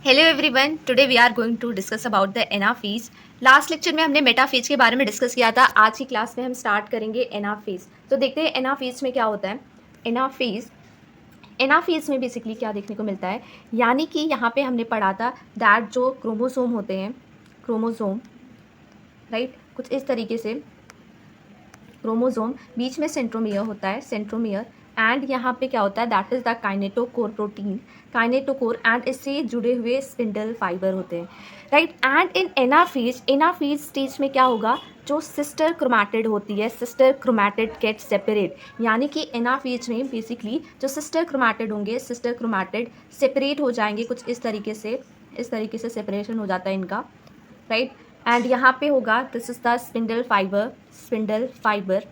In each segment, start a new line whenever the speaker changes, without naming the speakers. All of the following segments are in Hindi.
Hello everyone, today we are going to discuss about the anaphase. Last lecture में हमने मेटाफेज के बारे में डिस्कस किया था। आज की क्लास में हम स्टार्ट करेंगे एनाफेज। तो देखते हैं एनाफेज में क्या होता है। एनाफेज एनाफेज में बेसिकली क्या देखने को मिलता है, यानी कि यहाँ पे हमने पढ़ा था दैट जो क्रोमोसोम होते हैं, क्रोमोसोम राइट, कुछ इस तरीके से क्रोमोसोम, बीच में सेंट्रोमियर होता है, सेंट्रोमियर, एंड यहाँ पे क्या होता है that is the kinetochore protein, kinetochore, and इससे जुड़े हुए स्पिंडल फाइबर होते हैं right. And in anaphase stage में क्या होगा, जो सिस्टर क्रोमैटिड होती है, सिस्टर क्रोमैटिड गेट सेपरेट, यानी कि एनाफेज में बेसिकली जो सिस्टर क्रोमैटिड होंगे, सिस्टर क्रोमैटिड सेपरेट हो जाएंगे कुछ इस तरीके से सेपरेशन हो जाता है इनका राइट। एंड यहाँ पे होगा this is the spindle fibre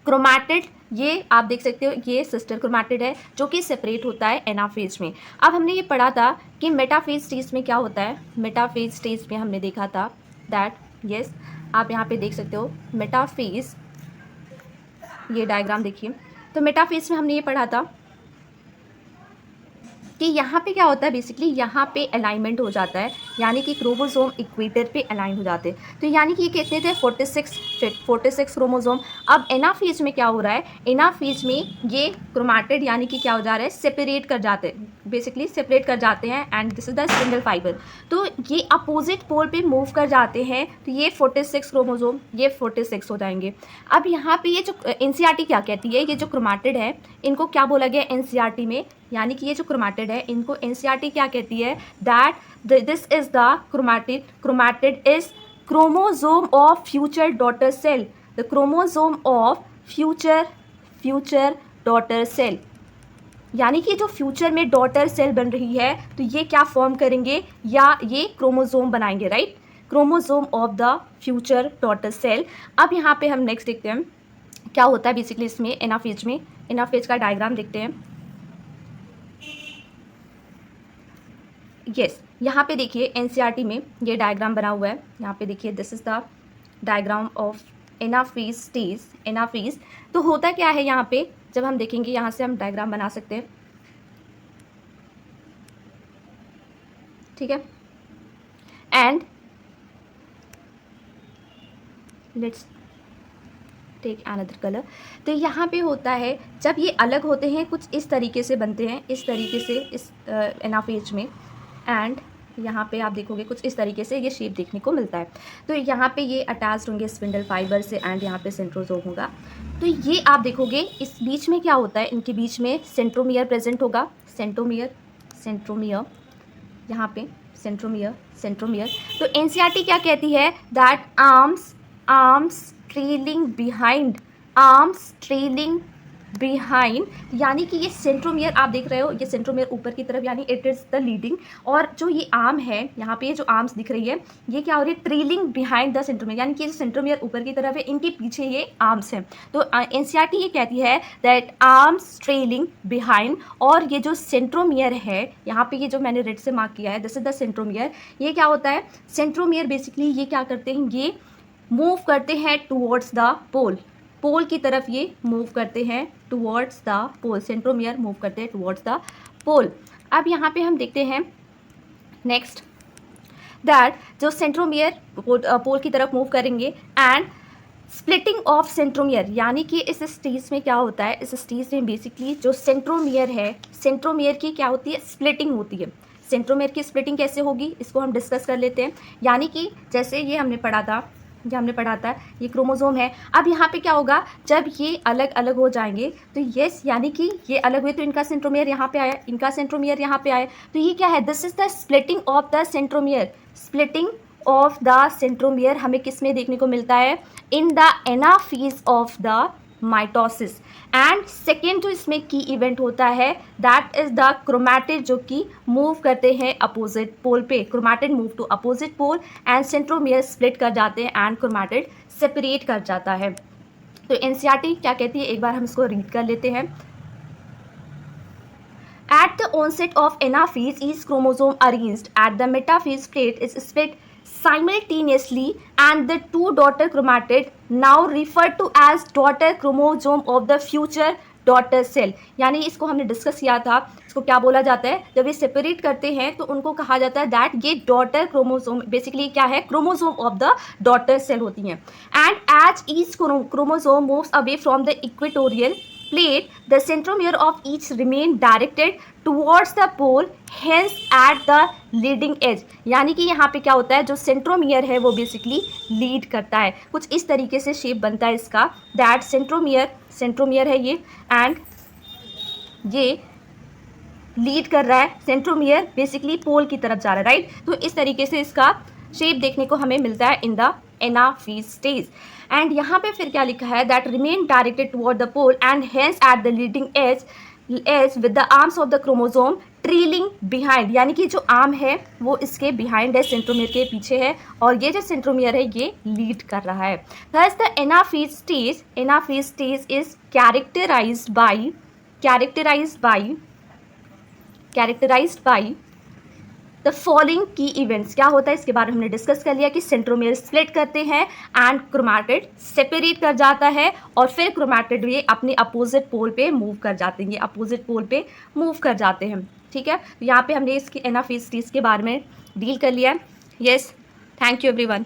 chromatid, ये आप देख सकते हो, ये सिस्टर क्रोमैटिड है जो कि सेपरेट होता है एनाफेज में। अब हमने ये पढ़ा था कि मेटाफेज स्टेज में क्या होता है। मेटाफेज स्टेज में हमने देखा था दैट यस, आप यहाँ पे देख सकते हो मेटाफेज, ये डायग्राम देखिए। तो मेटाफेज में हमने ये पढ़ा था कि यहाँ पे क्या होता है, बेसिकली यहाँ पे अलाइनमेंट हो जाता है, यानी कि क्रोमोसोम इक्वेटर पे अलाइन हो जाते हैं। तो यानी कि ये कितने थे, 46 क्रोमोसोम। अब एनाफेज में क्या हो रहा है, एनाफेज में ये क्रोमैटिड यानी कि क्या हो जा रहा है, सेपरेट कर जाते हैं, बेसिकली सेपरेट कर जाते हैं, and this is the spindle fibre. तो ये अपोजिट पोल पे मूव कर जाते हैं, तो ये 46 क्रोमोसोम, ये 46 हो जाएंगे। अब यहाँ पे ये जो एनसीईआरटी क्या कहती है, ये जो क्रोमैटिड है इनको क्या बोला गया एनसीईआरटी में, यानी कि ये जो क्रोमैटिड है इनको एनसीईआरटी क्या कहती है, that this is the chromatid is chromosome of future daughter cell, the chromosome of future daughter cell, यानी कि जो फ्यूचर में डॉटर सेल बन रही है तो ये क्या फॉर्म करेंगे, या ये क्रोमोसोम बनाएंगे right, chromosome of the future daughter cell. अब यहाँ पे हम नेक्स्ट देखते हैं क्या होता है बेसिकली इसमें एनाफेज में। एनाफेज का डायग्राम देखते हैं। यस, यहाँ पे देखिए एनसीईआरटी में ये डायग्राम बना हुआ है, यहाँ पे देखिए this is the diagram of anaphase stage, anaphase. तो होता क्या है यहाँ पे, जब हम देखेंगे यहाँ से हम डायग्राम बना सकते हैं, ठीक है। And let's take another colour. तो यहाँ पे होता है जब ये अलग होते हैं कुछ इस तरीके से बनते हैं, इस तरीके से इस एनाफेज में, एंड यहाँ पे आप देखोगे कुछ इस तरीके से ये शेप देखने को मिलता है। तो यहाँ पे ये अटैच्ड होंगे स्पिंडल फाइबर से, एंड यहाँ पे सेंट्रोसोम होगा। तो ये आप देखोगे इस बीच में क्या होता है, इनके बीच में सेंट्रोमियर प्रेजेंट होगा, सेंट्रोमियर यहाँ पे सेंट्रोमियर। तो एनसीईआरटी क्या कहती है, दैट आर्म्स ट्रेलिंग बिहाइंड, यानी कि ये सेंट्रोमियर आप देख रहे हो, ये सेंट्रोमियर ऊपर की तरफ, यानी इट इज़ द लीडिंग, और जो ये आर्म है यहाँ पे, ये जो आर्म्स दिख रही है ये क्या हो रही है, ट्रेलिंग बिहाइंड द सेंट्रोमियर, यानी कि जो सेंट्रोमियर ऊपर की तरफ है इनके पीछे ये आर्म्स हैं। तो एनसीईआरटी ये कहती है दैट आर्म्स ट्रेलिंग बिहाइंड, और ये जो सेंट्रोमियर है यहाँ पे, ये जो मैंने रेड से मार्क किया है दिस इज द सेंट्रोमियर। ये क्या होता है, सेंट्रोमियर बेसिकली ये क्या करते हैं, ये मूव करते हैं टुवर्ड्स द पोल की तरफ, ये मूव करते हैं towards the pole, centromere move करते हैं टुवर्ड्स द पोल। अब यहाँ पे हम देखते हैं नेक्स्ट दैट जो सेंट्रोमियर पोल की तरफ मूव करेंगे, एंड स्प्लिटिंग ऑफ सेंट्रोमियर, यानी कि इस स्टेज में क्या होता है, इस स्टेज में बेसिकली जो सेंट्रोमियर है, सेंट्रोमियर की क्या होती है, स्प्लिटिंग होती है। सेंट्रोमियर की स्प्लिटिंग कैसे होगी इसको हम डिस्कस कर लेते हैं। यानी कि जैसे ये हमने पढ़ा था ये क्रोमोसोम है। अब यहाँ पे क्या होगा, जब ये अलग अलग हो जाएंगे तो यस, यानी कि ये अलग हुए तो इनका सेंट्रोमियर यहाँ पे आया, इनका सेंट्रोमियर यहाँ पे आया, तो ये क्या है, this is the splitting of the centromere. Splitting of the centromere हमें किस में देखने को मिलता है, in the anaphase of the mitosis. And second जो इसमें की इवेंट होता है दैट इज द क्रोमैटिड, जो कि मूव करते हैं अपोजिट पोल पे, chromatid move to opposite pole, and centromere split कर जाते हैं, एंड क्रोमैटिड सेपरेट कर जाता है। तो एनसीईआरटी क्या कहती है, एक बार हम इसको रीड कर लेते हैं। At the onset of anaphase, each chromosome arranged at the metaphase plate is split simultaneously, and the two daughter chromatid, now referred to as daughter chromosome of the future daughter cell, यानी इसको हमने डिस्कस किया था। इसको क्या बोला जाता है, जब ये सेपरेट करते हैं तो उनको कहा जाता है दैट ये डॉटर क्रोमोसोम, बेसिकली क्या है, chromosome of the daughter cell होती हैं। And as each chromosome moves away from the equatorial plate, the centromere of each remain directed towards the pole, hence at the leading edge। यानी कि यहाँ पे क्या होता है, जो सेंट्रोमियर है वो बेसिकली लीड करता है। कुछ इस तरीके से शेप बनता है इसका, दैट सेंट्रोमियर है ये, एंड ये लीड कर रहा है, सेंट्रोमियर बेसिकली पोल की तरफ जा रहा है, राइट। तो इस तरीके से इसका शेप देखने को हमें मिलता है in the anaphase stage. And यहाँ पे फिर क्या लिखा है, that remain directed toward the pole and hence at the leading edge with the arms of the chromosome trailing behind, यानी कि जो आर्म है वो इसके बिहाइंड है, सेंट्रोमियर के पीछे है, और ये जो सेंट्रोमियर है ये लीड कर रहा है। Thus the anaphase stage is characterized by the following key events. क्या होता है इसके बारे में हमने डिस्कस कर लिया कि सेंट्रोमियर स्प्लिट करते हैं एंड क्रोमैटिड सेपरेट कर जाता है, और फिर क्रोमैटिड ये अपने अपोजिट पोल पे मूव कर जाते हैं, ठीक है। तो यहाँ पे हमने इसके एनाफेज स्टेज के बारे में डील कर लिया है। Yes, thank you everyone.